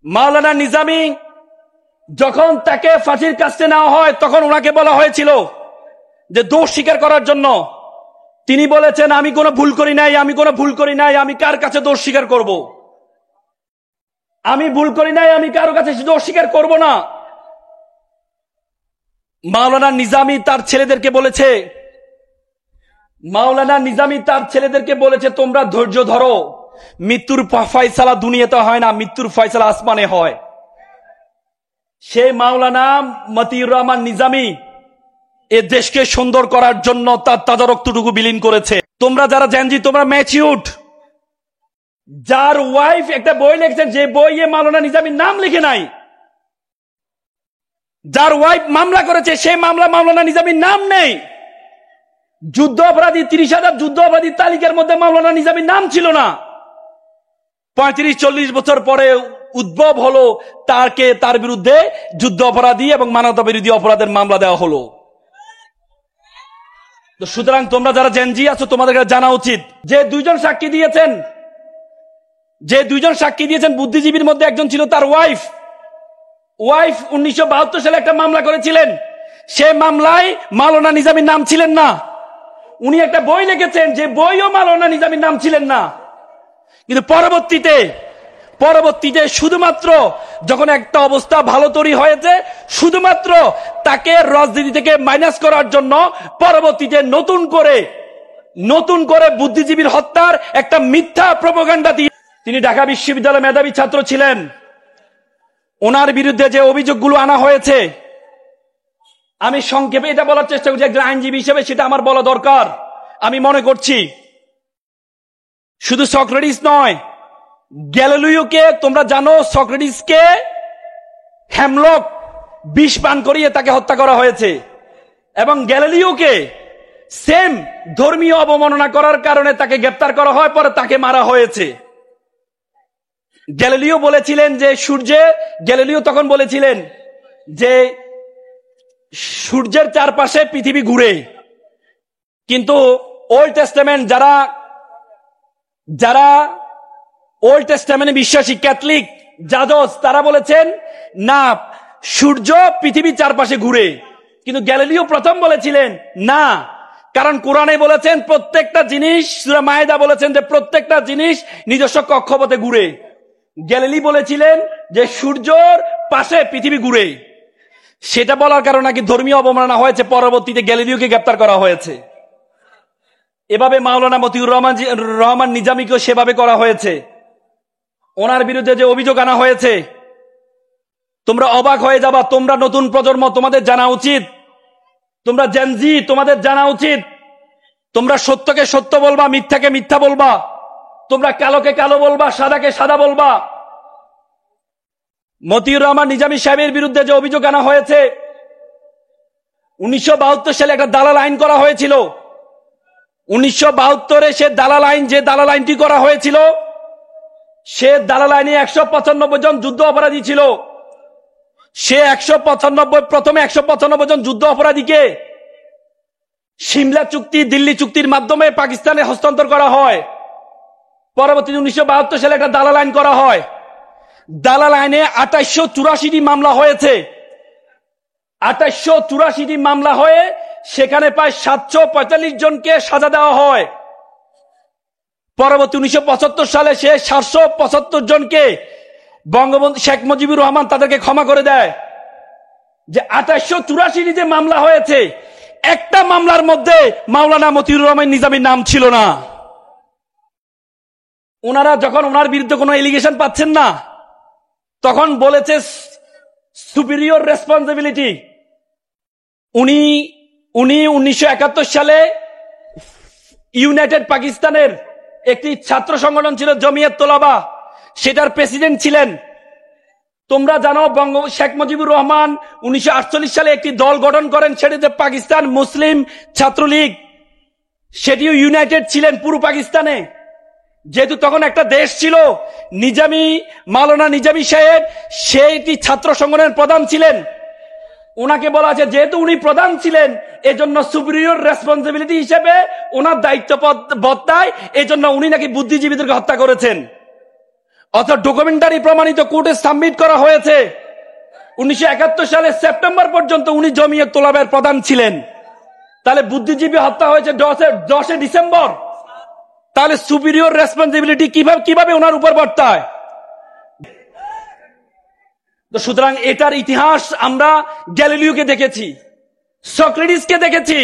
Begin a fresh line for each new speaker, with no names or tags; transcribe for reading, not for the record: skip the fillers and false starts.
মাওলানা নিজামী যখন তাকে ফাঁসির কাস্টে নেওয়া হয় তখন ওনাকে বলা হয়েছিল যে দোষ স্বীকার করার জন্য। তিনি বলেছেন আমি কোনো ভুল করি নাই, আমি কোনো ভুল করি নাই, আমি কার কাছে দোষ স্বীকার করব? আমি ভুল করি নাই, আমি কারো কাছে দোষ স্বীকার করব না। মাওলানা নিজামী তার ছেলেদেরকে বলেছে, তোমরা ধৈর্য ধরো, মৃত্যুর ফয়সালা দুনিয়াতে হয় না, মৃত্যুর ফয়সালা আসমানে হয়। সেই মাওলানা মতিউর রহমান নিজামী এ দেশকে সুন্দর করার জন্য তার তাজা রক্তটুকু বিলীন করেছে। তোমরা যারা জেনজি, তোমরা ম্যাচিউরড। যার ওয়াইফ একটা বই লিখছেন, যে বইয়ে মাওলানা নিজামীর নাম লিখে নাই, যার ওয়াইফ মামলা করেছে সেই মামলা মাওলানা নিজামীর নাম নেই। যুদ্ধ অপরাধী 30,000 যুদ্ধ অপরাধীর তালিকার মধ্যে মাওলানা নিজামীর নাম ছিল না। 35-40 বছর পরে উদ্ভব হলো তার বিরুদ্ধে যুদ্ধ অপরাধী এবং মানবতা বিরোধী অপরাধের মামলা দেওয়া হলো। তো সুতরাং তোমরা যারা জেনজি আছো, তোমাদের জানা উচিত যে দুইজন সাক্ষী দিয়েছেন, বুদ্ধিজীবীর মধ্যে একজন ছিল তার ওয়াইফ 1972 সালে একটা মামলা করেছিলেন। সেই মামলায় মাওলানা নিজামীর নাম ছিলেন না। উনি একটা বই লিখেছেন, যে বইও মাওলানা নিজামীর নাম ছিলেন না। কিন্তু পরবর্তীতে শুধুমাত্র যখন একটা অবস্থা ভালো তৈরি হয়েছে, শুধুমাত্র তাকে রাজনীতি থেকে মাইনাস করার জন্য পরবর্তীতে নতুন করে বুদ্ধিজীবীর হত্যার একটা মিথ্যা প্রোপাগান্ডা দিয়ে, তিনি ঢাকা বিশ্ববিদ্যালয়ের মেধাবী ছাত্র ছিলেন। ওনার বিরুদ্ধে যে অভিযোগগুলো আনা হয়েছে, আমি সংক্ষেপে এটা বলার চেষ্টা করছি একজন আইনজীবী হিসেবে, সেটা আমার বলা দরকার। আমি মনে করছি শুধু সক্রেটিস নয়, গ্যালিলিওকে তোমরা জানো, সক্রেটিসকে হেমলক বিষ পান করিয়ে তাকে হত্যা করা হয়েছে, এবং গ্যালিলিওকে সেম ধর্মীয় অবমাননা করার কারণে তাকে গ্রেফতার করা হয়, পরে তাকে মারা হয়েছে। গ্যালিলিও তখন বলেছিলেন যে সূর্যের চারপাশে পৃথিবী ঘুরে, কিন্তু ওল্ড টেস্টামেন্ট যারা ওল্ড টেস্টামেন্টে বিশ্বাসী ক্যাথলিক জাজজ, তারা বলেছেন না, সূর্য পৃথিবীর চারপাশে ঘুরে। কিন্তু গ্যালিলিও প্রথম বলেছিলেন না, কারণ কোরআনে বলেছেন প্রত্যেকটা জিনিস, সূরা মায়েদা বলেছেন যে প্রত্যেকটা জিনিস নিজস্ব কক্ষপথে ঘুরে। গ্যালিলি বলেছিলেন যে সূর্যর পাশে পৃথিবী ঘুরে। সেটা বলার কারণে নাকি ধর্মীয় অবমাননা হয়েছে, পরবর্তীতে গ্যালিলিওকে গ্রেফতার করা হয়েছে। এভাবে মাওলানা মতিউর রহমান নিজামীকেও সেভাবে করা হয়েছে। ওনার বিরুদ্ধে যে অভিযোগ আনা হয়েছে, তোমরা অবাক হয়ে যাবা। তোমরা নতুন প্রজন্ম, তোমাদের জানা উচিত, তোমরা জেনজি, তোমাদের জানা উচিত, তোমরা সত্যকে সত্য বলবা, মিথ্যাকে মিথ্যা বলবা, তোমরা কালোকে কালো বলবা, সাদাকে সাদা বলবা। মতিউর রহমান নিজামী সাহেবের বিরুদ্ধে যে অভিযোগ আনা হয়েছে, 1972 সালে একটা দালাল আইন করা হয়েছিল। 1972 সে দালাল আইনটি করা হয়েছিল, সে দালাল আইনে 195 জন যুদ্ধ অপরাধী ছিল। সে প্রথমে 195 জন যুদ্ধ অপরাধীকে সিমলা চুক্তি, দিল্লি চুক্তির মাধ্যমে পাকিস্তানে হস্তান্তর করা হয়। পরবর্তীতে 1972 সালে একটা দালাল আইন করা হয়। দালাল আইনে 2884টি মামলা হয়েছে। 2884টি মামলা হয়ে সেখানে প্রায় 745 জনকে সাজা দেওয়া হয়। পরবর্তী 1975 সালে সে 775 জনকে বঙ্গবন্ধু শেখ মুজিবুর রহমান তাদেরকে ক্ষমা করে দেয়। যে 2884টি যে মামলা হয়েছে, একটা মামলার মধ্যে মাওলানা মতিউর রহমান নিজামীর নাম ছিল না। ওনারা যখন ওনার বিরুদ্ধে কোনো এলিগেশন পাচ্ছেন না, তখন বলেছে সুপিরিয়র রেসপন্সিবিলিটি। উনি 1971 সালে ইউনাইটেড পাকিস্তানের একটি ছাত্র সংগঠন ছিল জমিয়ত তোলাবা, সেটার প্রেসিডেন্ট ছিলেন। তোমরা জানো শেখ মুজিবুর রহমান 1948 সালে একটি দল গঠন করেন, সেটিতে পাকিস্তান মুসলিম ছাত্রলীগ, সেটিও ইউনাইটেড ছিলেন পুরো পাকিস্তানে। যেহেতু তখন একটা দেশ ছিল, মাওলানা নিজামী সাহেব সেইটি ছাত্র সংগঠনের প্রধান ছিলেন। ওনাকে বলা আছে যেহেতু উনি প্রধান ছিলেন, এজন্য সুপিরিয়র রেসপন্সিবিলিটি হিসেবে ওনার দায়িত্ব বর্তায়, এজন্য উনি নাকি বুদ্ধিজীবীদেরকে হত্যা করেছেন। অথবা ডকুমেন্টারি প্রমাণিত কোর্টে সাবমিট করা হয়েছে 1971 সালের সেপ্টেম্বর পর্যন্ত উনি জমিয়ত তোলাবের প্রধান ছিলেন। তাহলে বুদ্ধিজীবী হত্যা হয়েছে 10 ডিসেম্বর। তাহলে সুপিরিয়র রেসপন্সিবিলিটি কিভাবে ওনার উপর বর্তায়? তো সুতরাং এটার ইতিহাস আমরা গ্যালিলিওকে দেখেছি, সক্রেটিসকে দেখেছি,